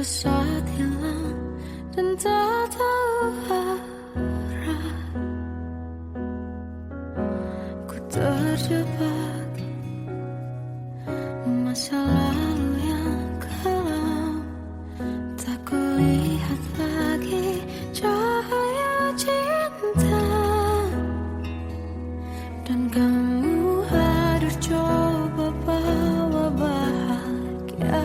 saat hilang dan tak tahu arah. Ku terjebak masa lalu yang kelam. Tak kulihat lagi cahaya cinta. Dan kamu hadir coba bawa bahagia.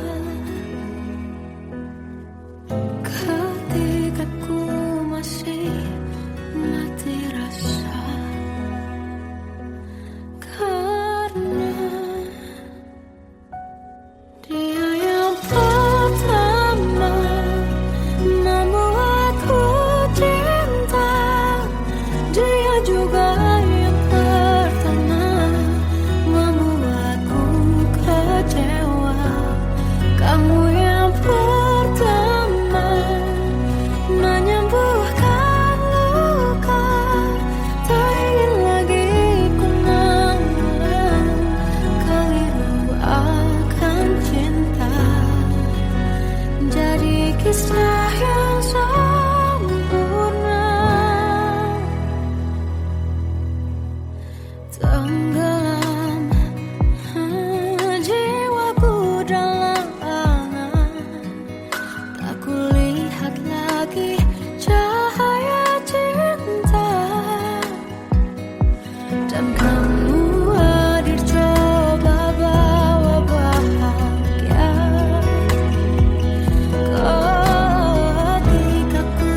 Ketika ku masih mati rasa, karena dia yang pertama membuatku cinta. Dia juga yang pertama membuatku kecewa. Kamu yang pertama menyembuhkan luka. Tak ingin lagi ku mengulang keliru akan cinta. Jadi kisah yang sempurna, tenggelam jiwaku dalam angan. Tak kulihat lagi cahaya cinta. Dan kamu hadir coba bawa bahagia. Ketika ku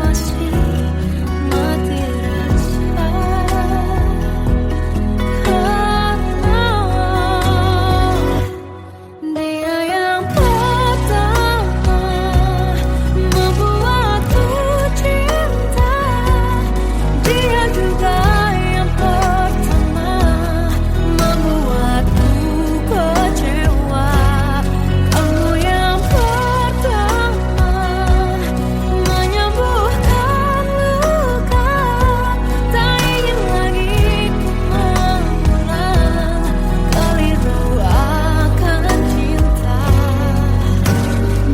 masih mati rasa, karena dia yang pertama membuatku cinta. Dia juga yang pertama membuatku kecewa. Kamu yang pertama menyembuhkan luka. Tak ingin lagi ku mengulang keliru akan cinta.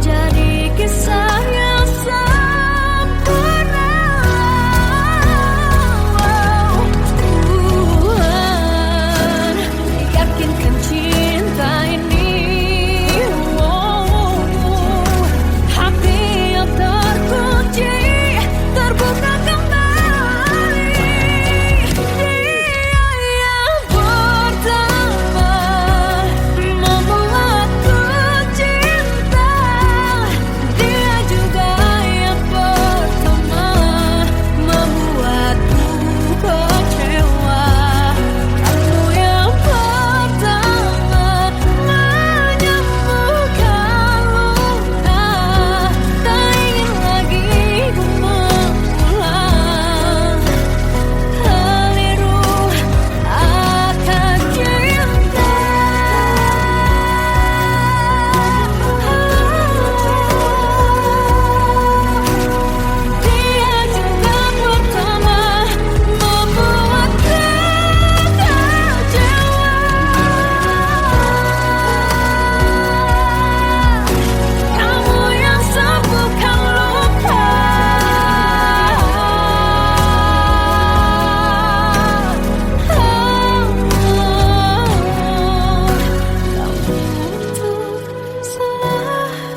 Jadi kisah yang sempurna. Tuhan yakinkan cinta ini. Hati yang terkunci terbuka kembali. Dia yang pertama membuatku cinta. Dia juga yang pertama membuatku kecewa. Kamu yang pertama menyembuhkan luka. Tak ingin lagi ku mengulang keliru akan cinta. Dia juga pertama membuatku kecewa. Kamu yang sembuhkan luka. Kamu untuk selamanya.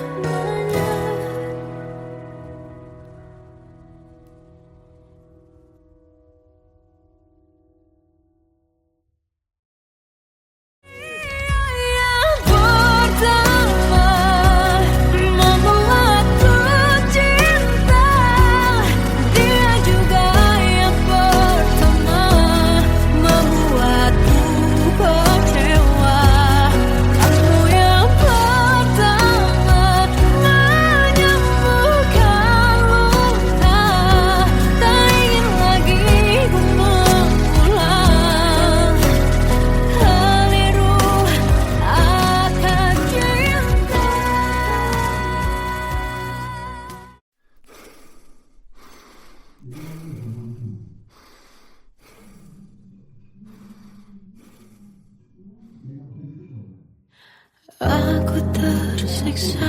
Yang pertama membuatku cinta. Dia juga yang pertama membuatku kecewa. Kamu yang pertama menyembuhkan luka. Tak ingin lagi ku mengulang keliru akan cinta. Aku tersiksa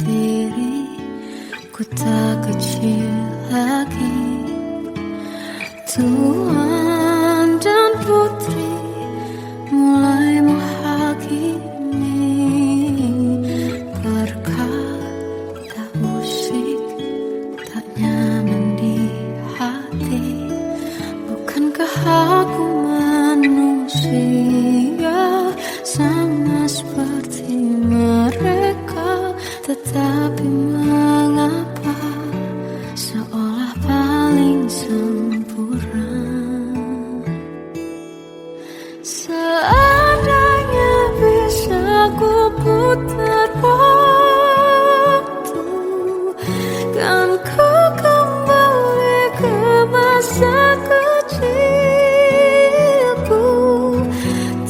diriku tak kecil lagi. Tuan dan putri mulai menghakimi berkata musik tak nyaman di hati. Bukankah aku manusia sama seperti mereka? Tetapi mengapa seolah paling sempurna? Seandainya bisa ku putar waktu, kan ku kembali ke masa kecilku.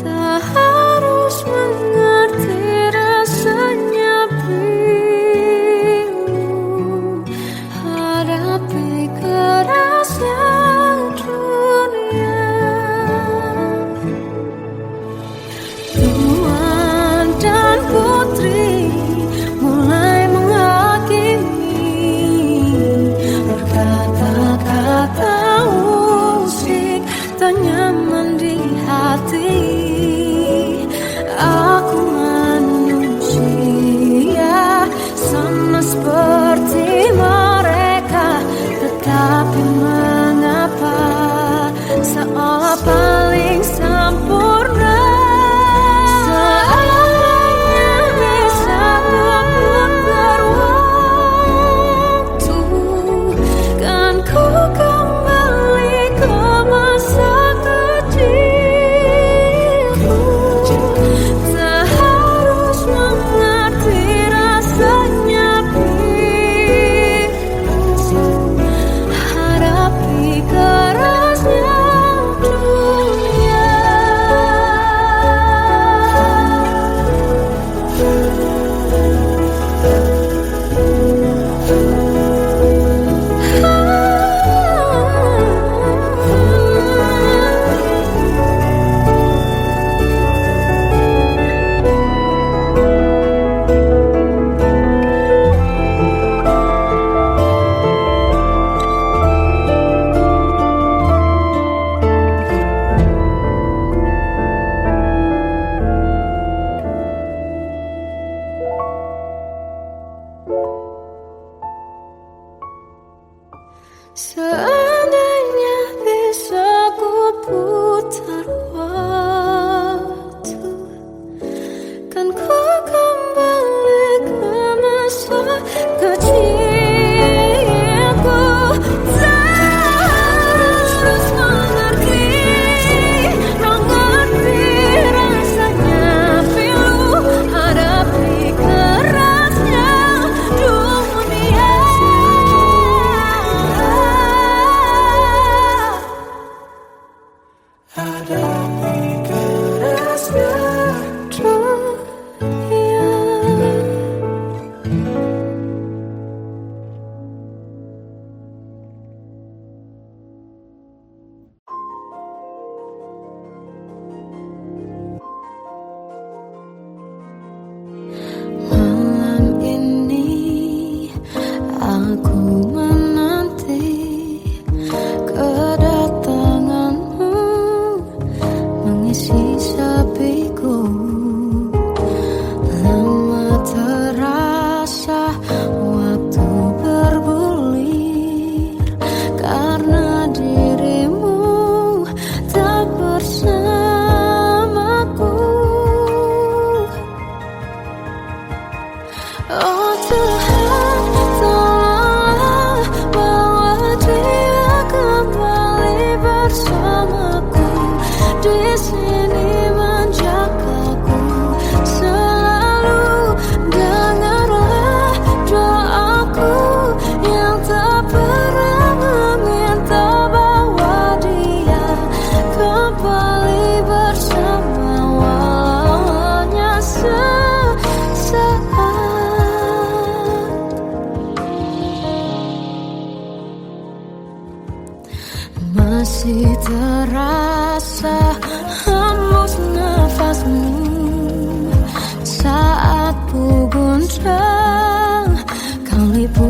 Tak harus mengerti rasanya bingung hadapi kerasnya dunia. Tuan dan putri mulai menghakimi berkata-kata musik tak nyaman di hati. Aku manusia sama seperti mereka, tetapi mengapa seolah paling sempurna? Seandainya bisa memutar waktu, kan ku kembali ke masa kecilku. Tak harus mengerti rasanya bingung hadapi kerasnya dunia. Seandainya bisa ku putar waktu, kan ku kembali ke masa kecilku. Tak harus mengerti rasanya pilu hadapi kerasnya dunia.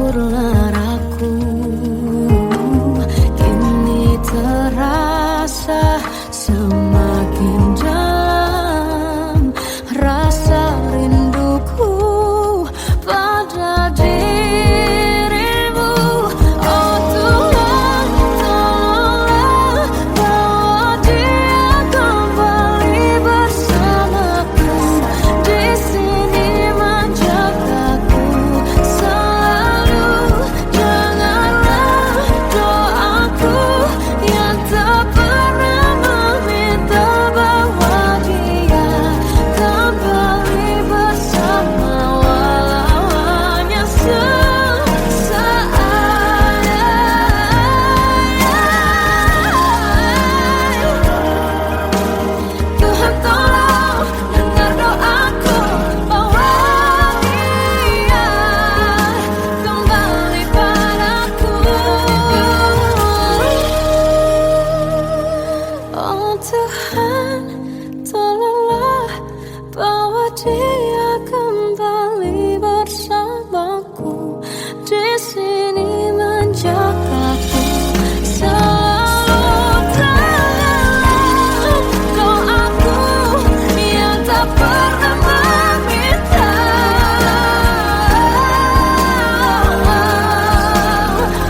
hancurlah ragu, kini terasa semakin dalam rasa rinduku pada dirimu. Oh Tuhan, tolonglah bawa dia kembali bersamaku, di sini menjagaku selalu. Dengarlah doaku yang tak pernah meminta bahwa dia kembali bersama, walau hanya sesaat. Tuhan tolong dengar doaku, bawa dia kembali padaku. Oh Tuhan, tolonglah bawa dia kembali bersamaku, di sini menjagaku selalu. Dengarlah doaku yang tak pernah meminta,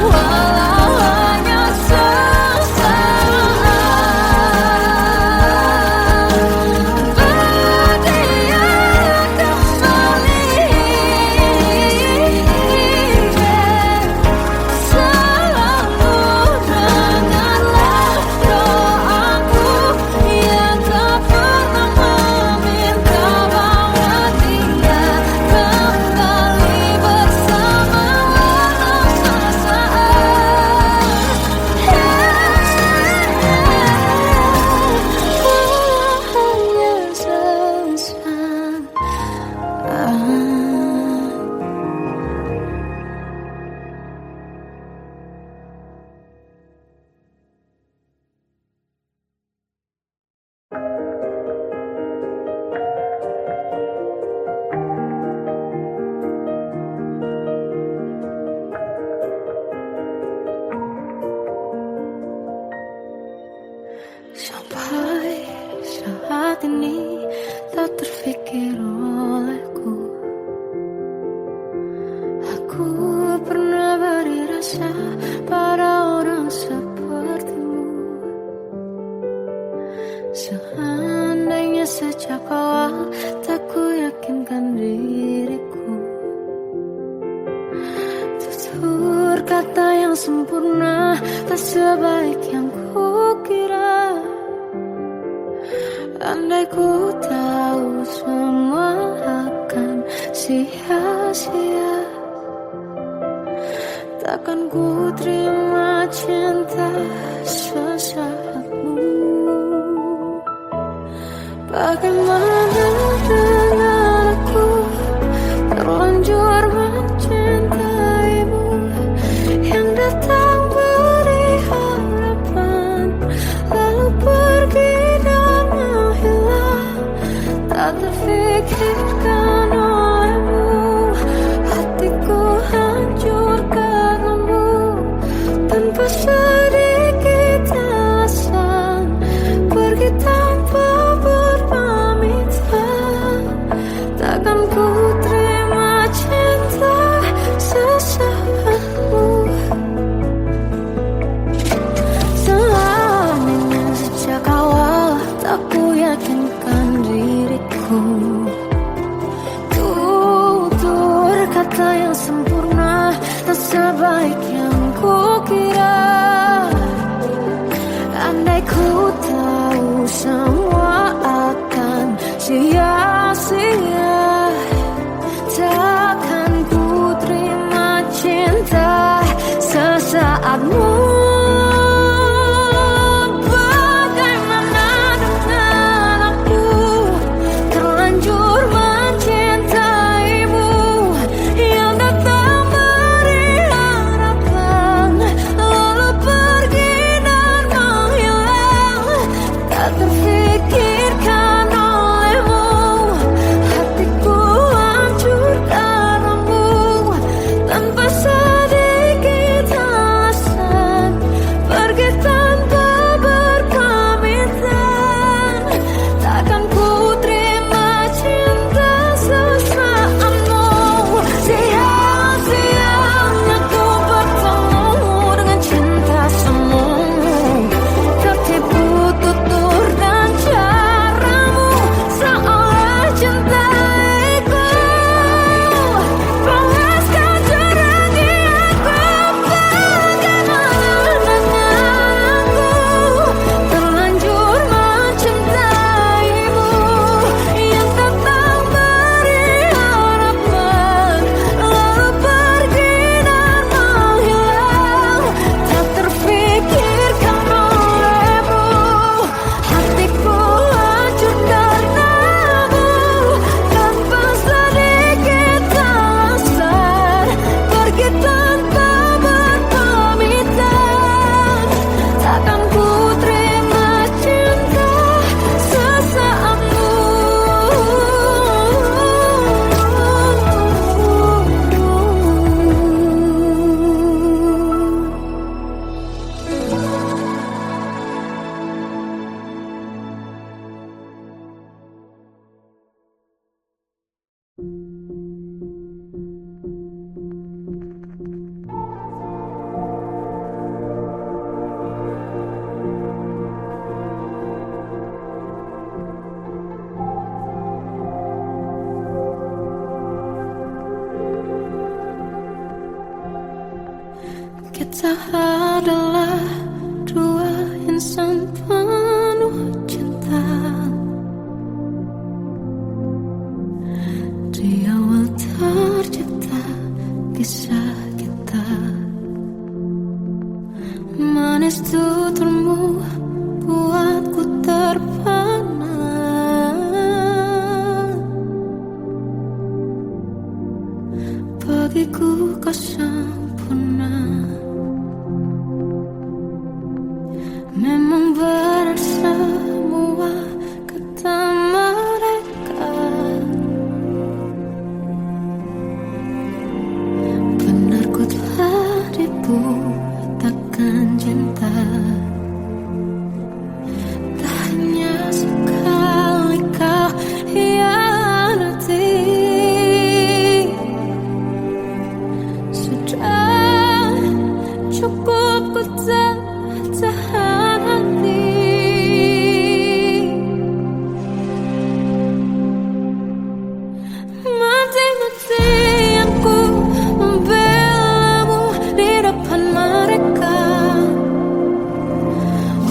walau hanya sesaat. Berdia kembali, selalu. Dengarlah doaku yang tak pernah meminta bahwa dia kembali bersama, walau sesaat. Hanya sesaat. Sampai saat ini tak terfikir olehku, aku pernah beri rasa pada orang sepertimu. Seandainya sejak awal tak ku yakinkan diriku, tutur kata yang sempurna tak sebaik yang kukira. Andai ku tahu semua akan sia-sia, takkan ku terima cinta sesaatmu. Bagaimana dengan aku terlanjur mencintaimu, yang datang beri harapan lalu pergi dan menghilang, tak terfikirkan olehmu. Hatiku hancur karenamu, tanpa sedikit alasan, pergi tanpa berpamitan. Takkan ku terima cinta sesaatmu. Selamanya sejak awal tak ku yakinkan diriku, tutur kata yang sempurna tak sebaik yang kukira. Andai ku tahu semua akan sia-sia, takkan ku terima cinta sesaatmu. Bagaimana dengan aku terlanjur mencintaimu, yang datang beri harapan lalu pergi dan menghilang, tak terfikirkan olehmu. Kita adalah dua insan penuh cinta. Di awal tercipta kisah kita. Manis tuturmu buatku terpana. Bagiku kau sempurna. Memang benar semua kata mereka. Benar ku telah dibuatakan cinta. Tak hanya sekali kau hianati. Sudah cukup ku tahan hati. Mati-matian ku membelamu di depan mereka.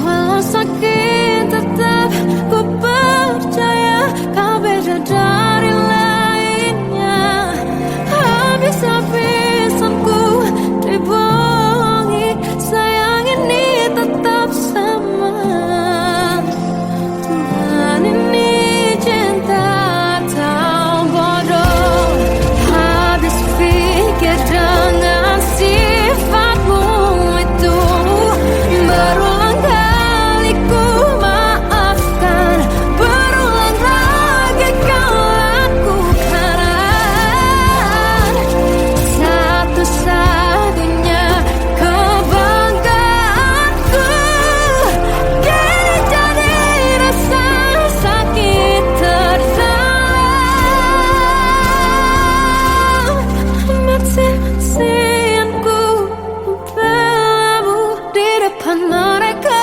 Walau sakit tetap ku percaya kau beda dari lainnya. Habis-habisan ku dibohongi, sayang ini tetap sama. Tuhan ini cinta atau bodoh. Habis pikir dengan sifatmu itu. Berulang kali ku maafkan, berulang lagi kau lakukan. Satu-satunya kebanggaanku kini jadi rasa sakit terdalam. Mati-matian ku membelamu di depan mereka.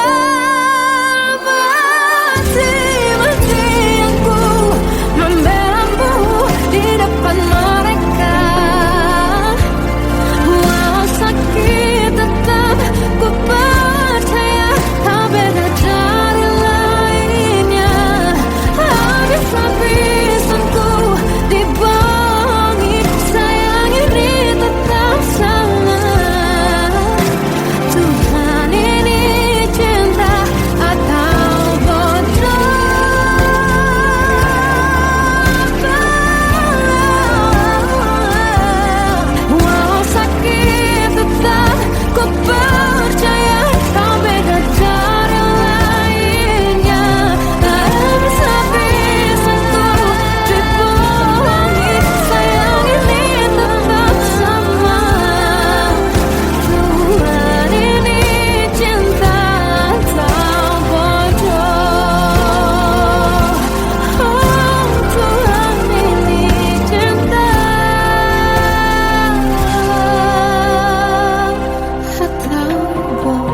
Mati-matian ku membelamu di depan mereka. Walau sakit tetap ku percaya kau beda dari lainnya. Habis-habisan ku dibohongi, sayang ini tetap sama. Tuhan ini cinta atau bodoh. Walau sakit tetap ku percaya kau beda dari lainnya. Habis-habisan ku dibohongi, sayang ini tetap sama. Tuhan ini cinta atau bodoh. Oh, Tuhan ini cinta atau bodoh.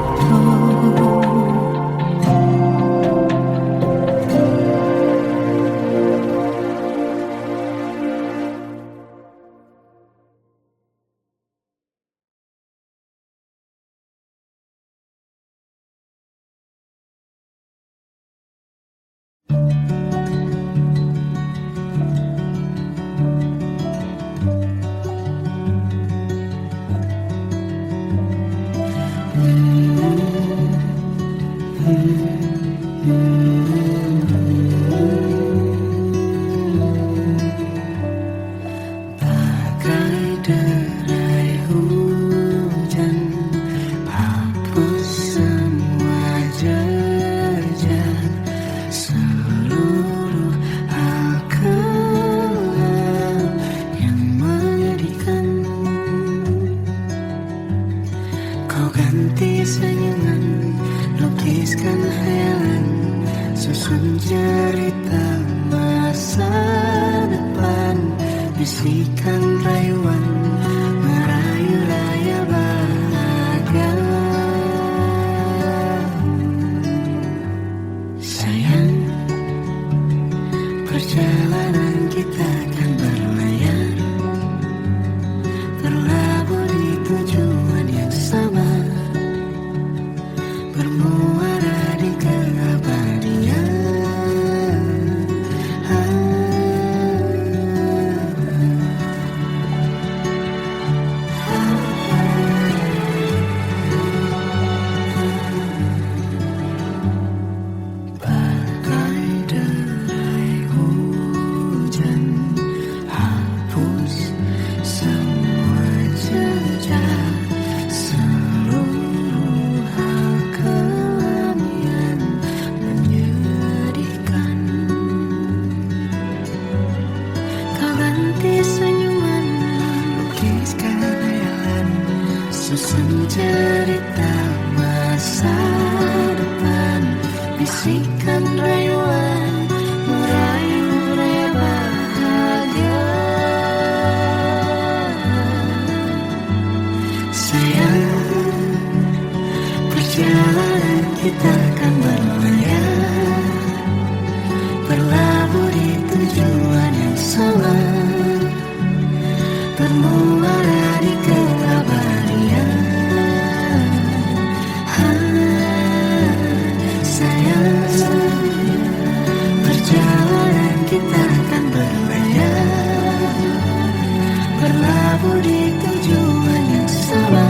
Bagai derai hujan, hapus semua jejak seluruh hal kelam yang menyedihkan. Kau ganti senyuman, lukiskan hayalan, susun cerita masa depan. Bisikan rayuan, merayu raya bahagia. Sayang, perjalanan kita akan berlayar, terlabur di tujuan yang sama. susun cerita masa depan, bisikan rayuan merayu raya bahagia. Sayang, perjalanan kita akan berlayar, berlabuh di tujuan yang sama, bermuara di keabadian. Sayang, perjalanan kita akan berlayar, berlabuh di tujuan yang sama,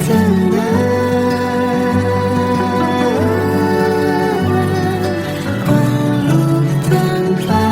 peluk tanpa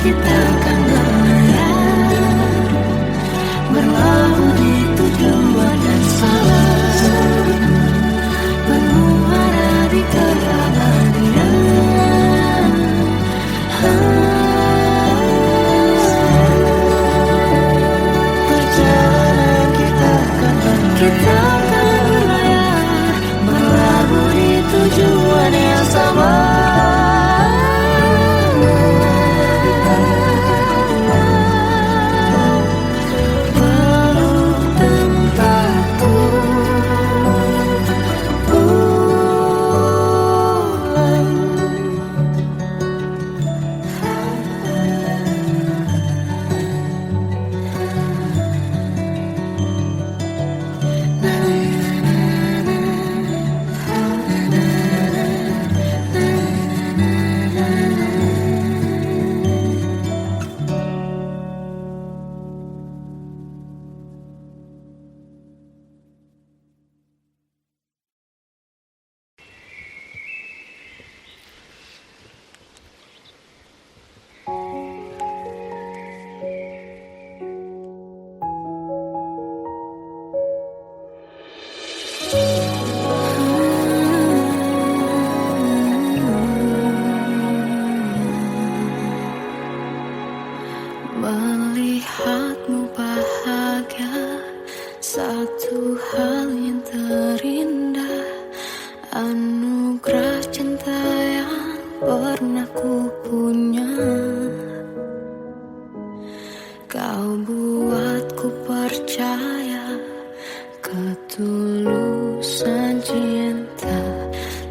kita akan berlayar, berlabuh di tujuan yang sama, bermuara di keabadian. Perjalanan kita akan berlayar, berlabuh di tujuan yang sama. Melihatmu bahagia, satu hal yang terindah, anugerah cinta yang pernah ku punya. Kau buatku percaya ketulusan cinta,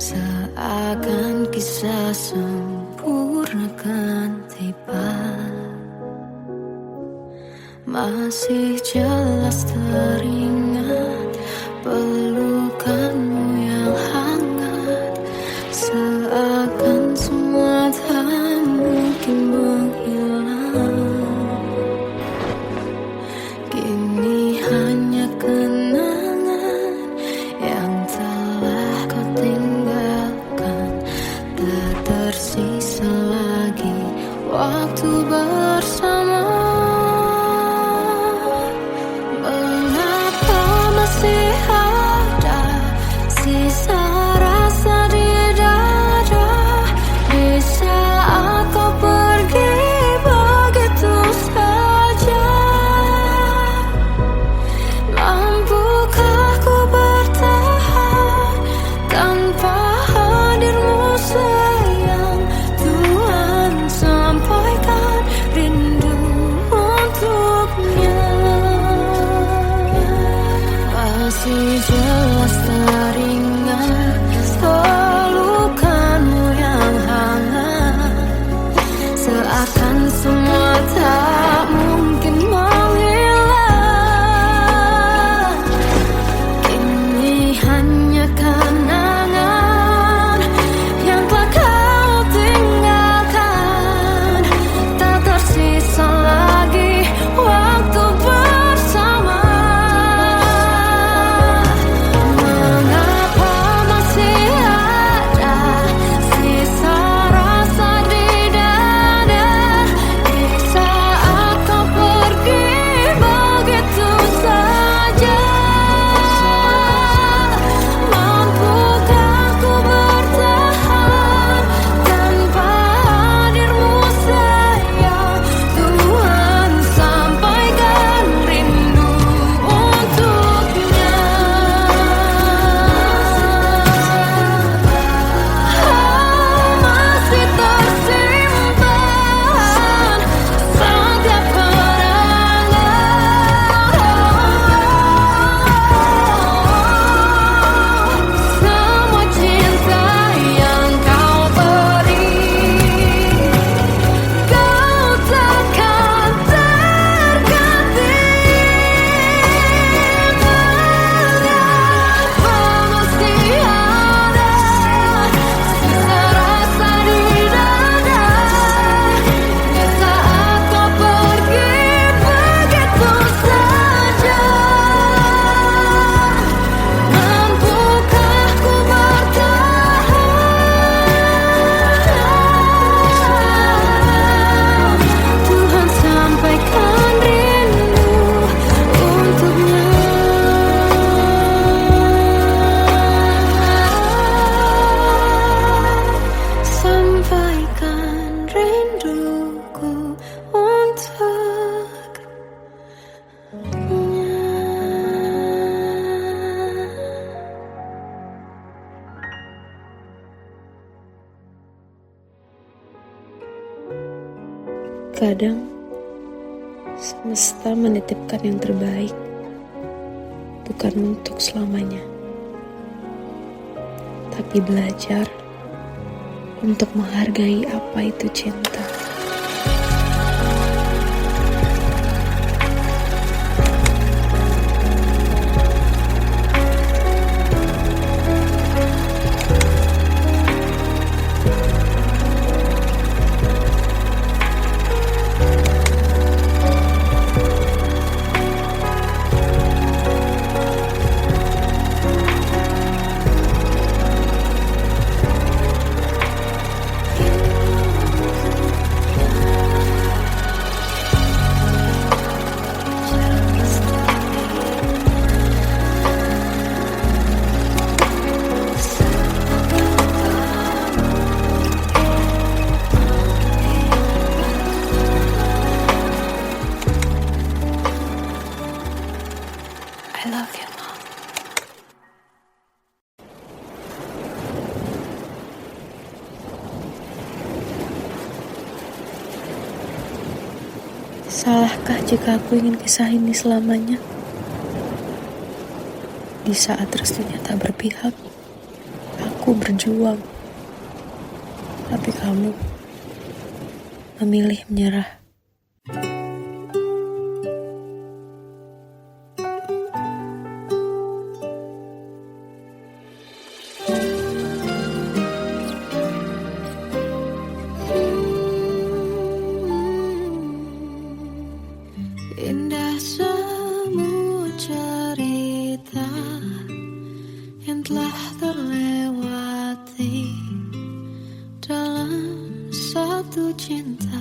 seakan kisah sempurna kan tiba. Masih jelas teringat pelukanmu yang hangat, seakan semua tak mungkin menghilang. Kini hanya kenangan yang telah kau tinggalkan, tak tersisa lagi waktu bersama. Sisa rasa di dada di saat kau pergi begitu saja. Mampukah ku bertahan tanpa hadirmu sayang? Tuhan sampaikan tak mungkin menghilang. Ini hanya kenangan yang telah kau tinggalkan. Tak tersisa lagi waktu bersama. Mengapa masih ada sisa rasa di dada di saat kau pergi begitu saja? Mampukah ku bertahan tanpa hadirmu sayang? Tuhan, sampaikan rindu untuknya. Masih tersimpan setiap kenangan, semua cinta yang kau beri. Kau takkan terganti. Mengapa masih ada sisa rasa di dada di saat kau pergi begitu saja? Mampukah ku bertahan? Tuhan, sampaikan rindu untuknya. Sampaikan rinduku untuknya. Kadang semesta menitipkan yang terbaik, bukan untuk selamanya, tapi belajar untuk menghargai apa itu cinta. I love you, Mom. Salahkah jika aku ingin kisah ini selamanya? Di saat restunya tak berpihak, aku berjuang. Tapi kamu memilih menyerah. Indah semua cerita yang telah terlewati dalam satu cinta.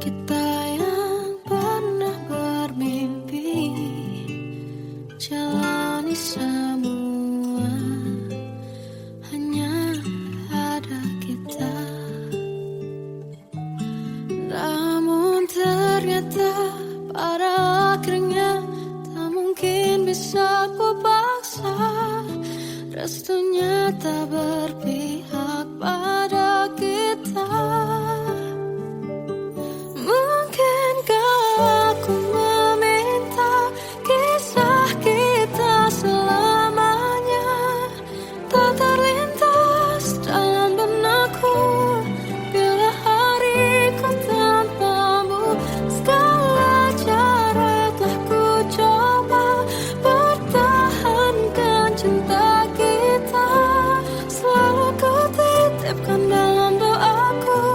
Kita yang pernah bermimpi jalani semua, hanya ada kita. Namun ternyata pada akhirnya tak mungkin bisa ku paksa, restunya tak berpihak. titipkan dalam doaku,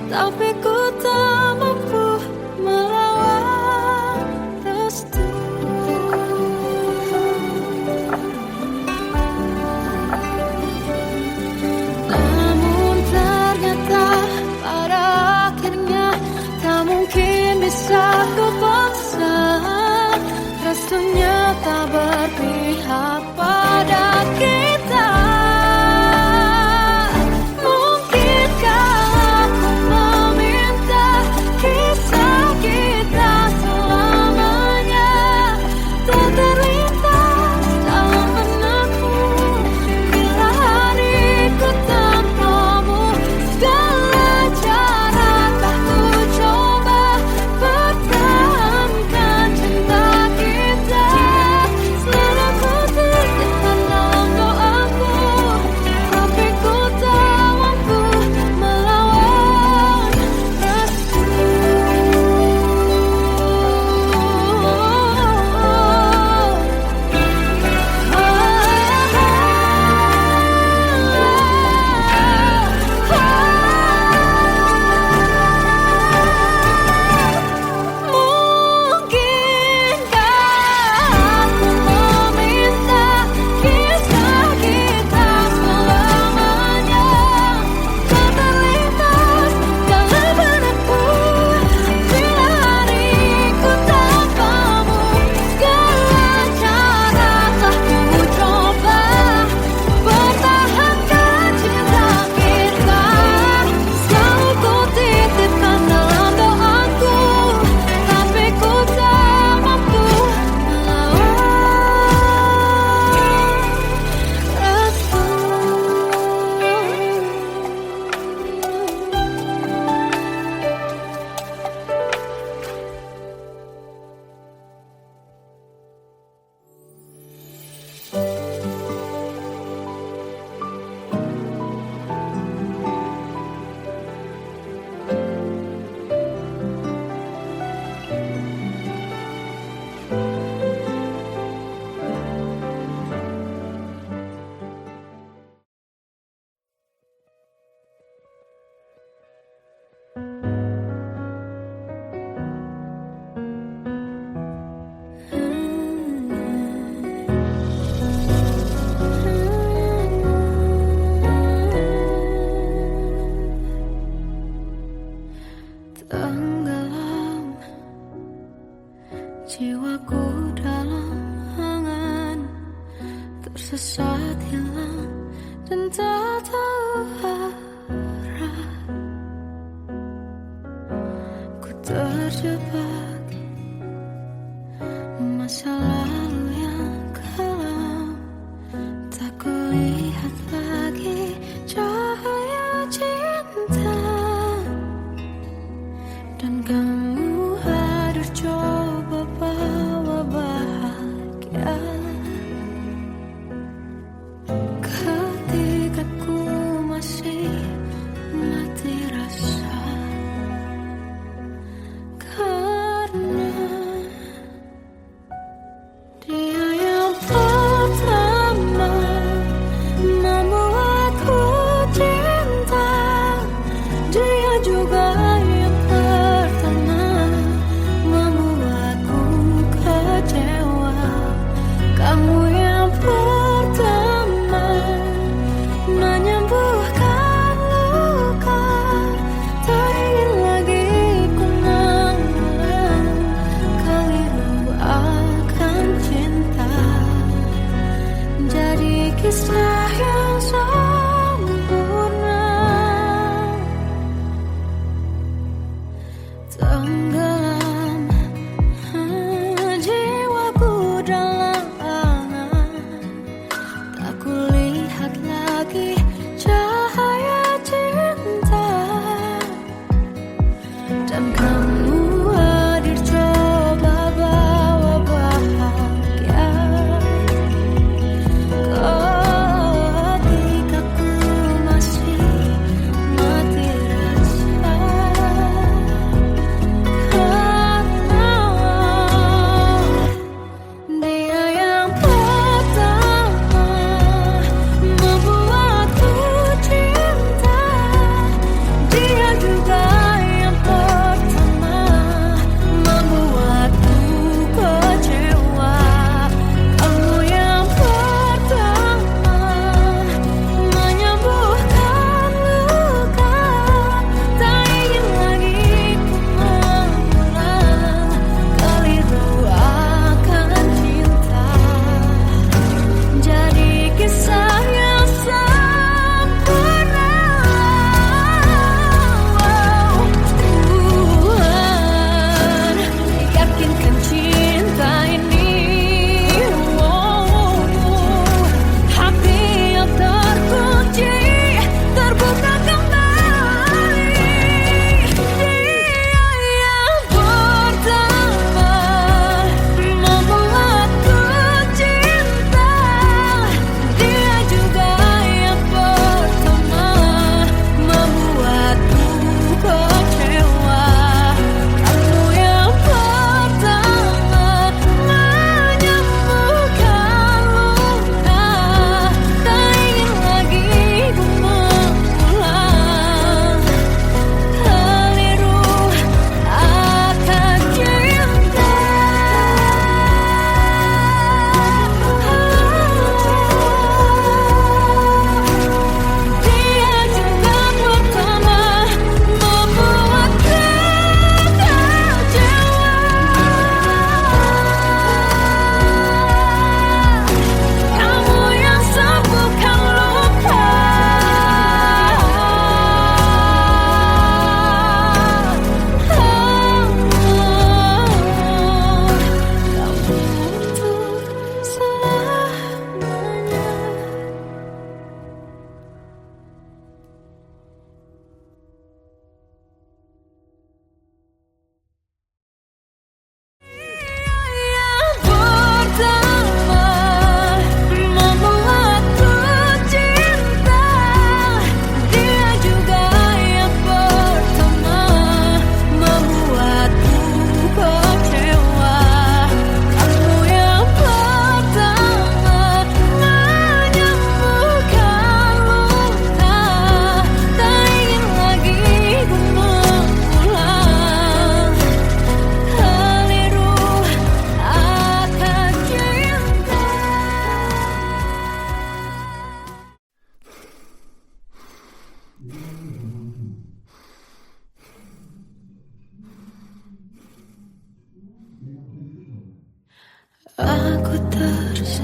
tapi ku tak mampu melawan restu. Namun ternyata pada akhirnya tak mungkin bisa ku paksa. Restunya tak berpihak pada kita. Mungkinkah aku meminta kisah kita selamanya tak terlintas dalam benakku bila hariku tanpamu. Segala cara tak ku coba pertahankan cinta kita. Selalu ku titipkan dalam doaku, tapi ku tak mampu melawan restu. Mungkinkah aku meminta kisah kita selamanya tak terlintas dalam benakku bila hariku tanpamu. Segala cara telah ku coba pertahankan cinta kita. Selalu ku titipkan dalam doaku, tapi ku tak mampu melawan restu. Tenggelam jiwaku dalam angan, tersesat hilang dan tak tahu arah. Ku terjebak masa lalu yang kelam, tak kulihat lagi cahaya cinta. Dan kamu hadir coba bawa bahagia ketika ku masih mati rasa. Kau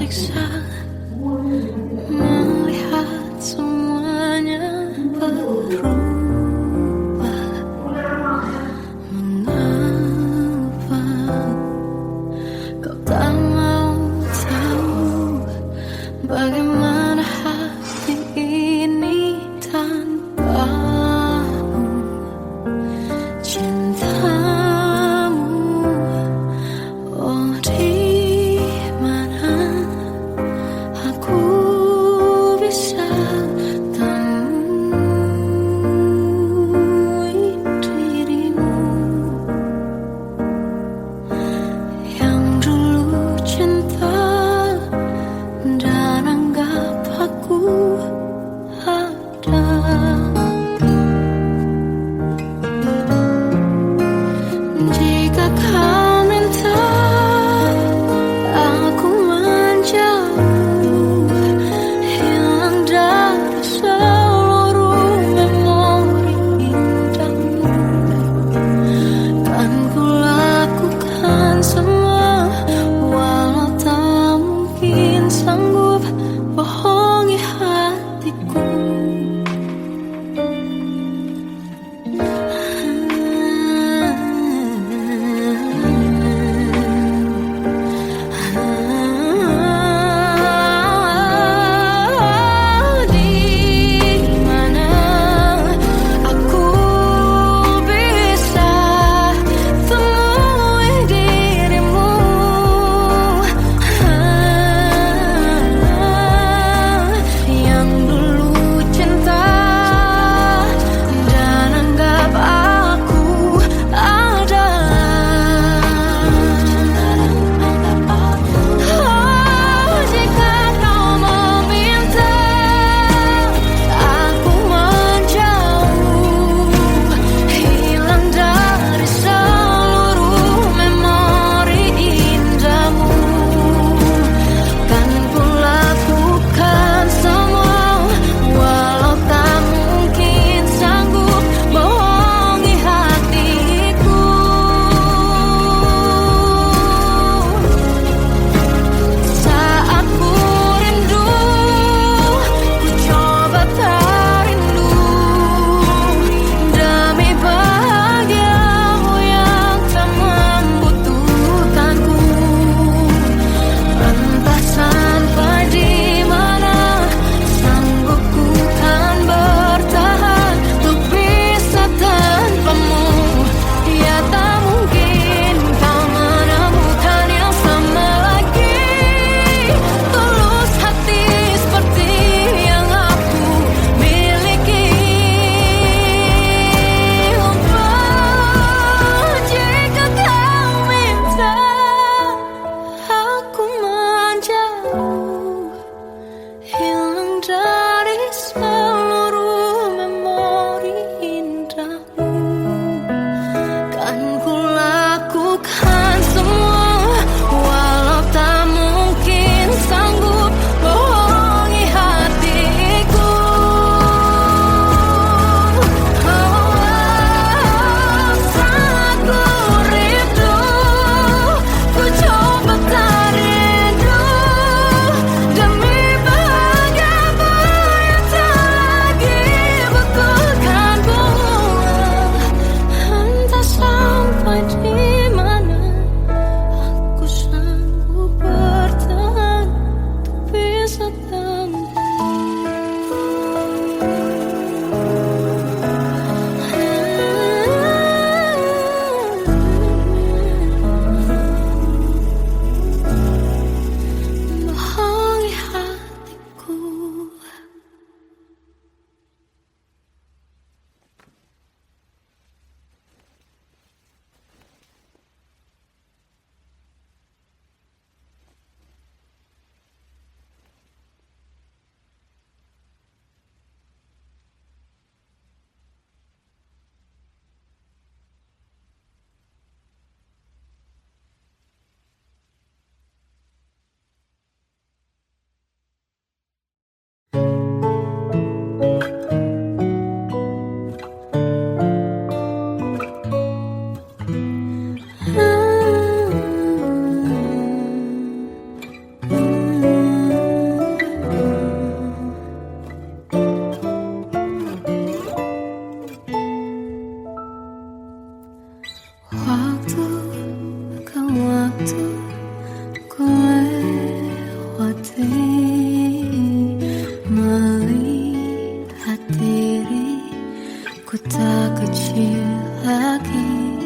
tersiksa melihat semuanya berubah. Mengapa kau tak mau tahu bagaimana hati ini tanpamu? Cintamu, oh di mana tak kecil lagi.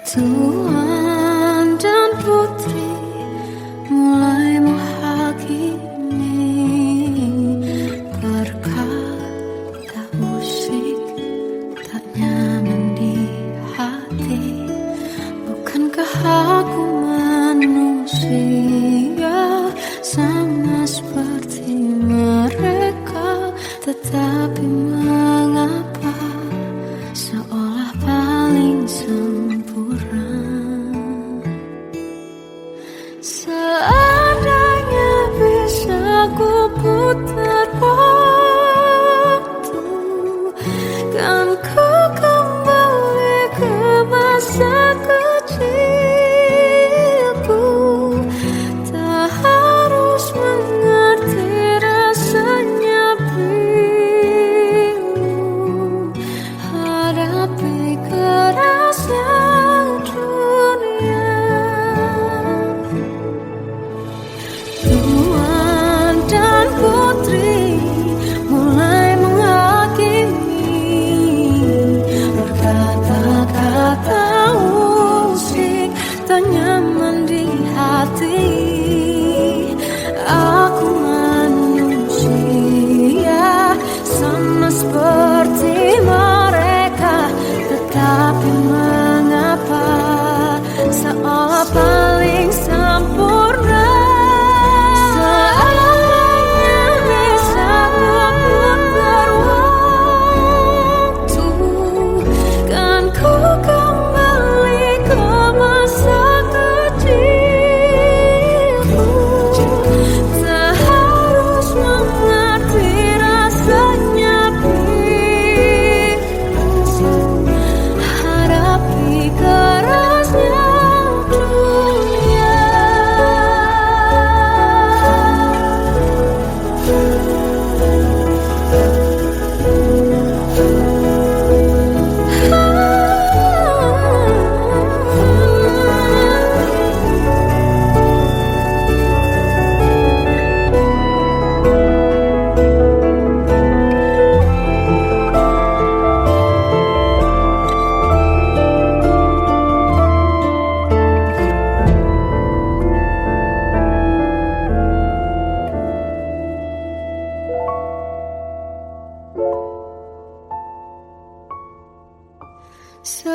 Tuan dan putri mulai menghakimi berkata musik tak nyaman di hati. Bukankah aku manusia sama seperti mereka? Tetapi mengapa seolah paling sempurna? Seandainya bisa ku putar waktu, kan ku kembali ke masa kecilku. Tak harus mengerti rasanya bingung hadapi kerasnya dunia. Tuan dan putri mulai menghakimi berkata-kata musik tak nyaman di hati. Aku manusia sama seperti mereka, tetapi mengapa seolah paling sempurna? Seandainya bisa ku putar waktu, kan ku kembali ke masa kecilku. Tak harus mengerti rasanya bingung hadapi kerasnya dunia. So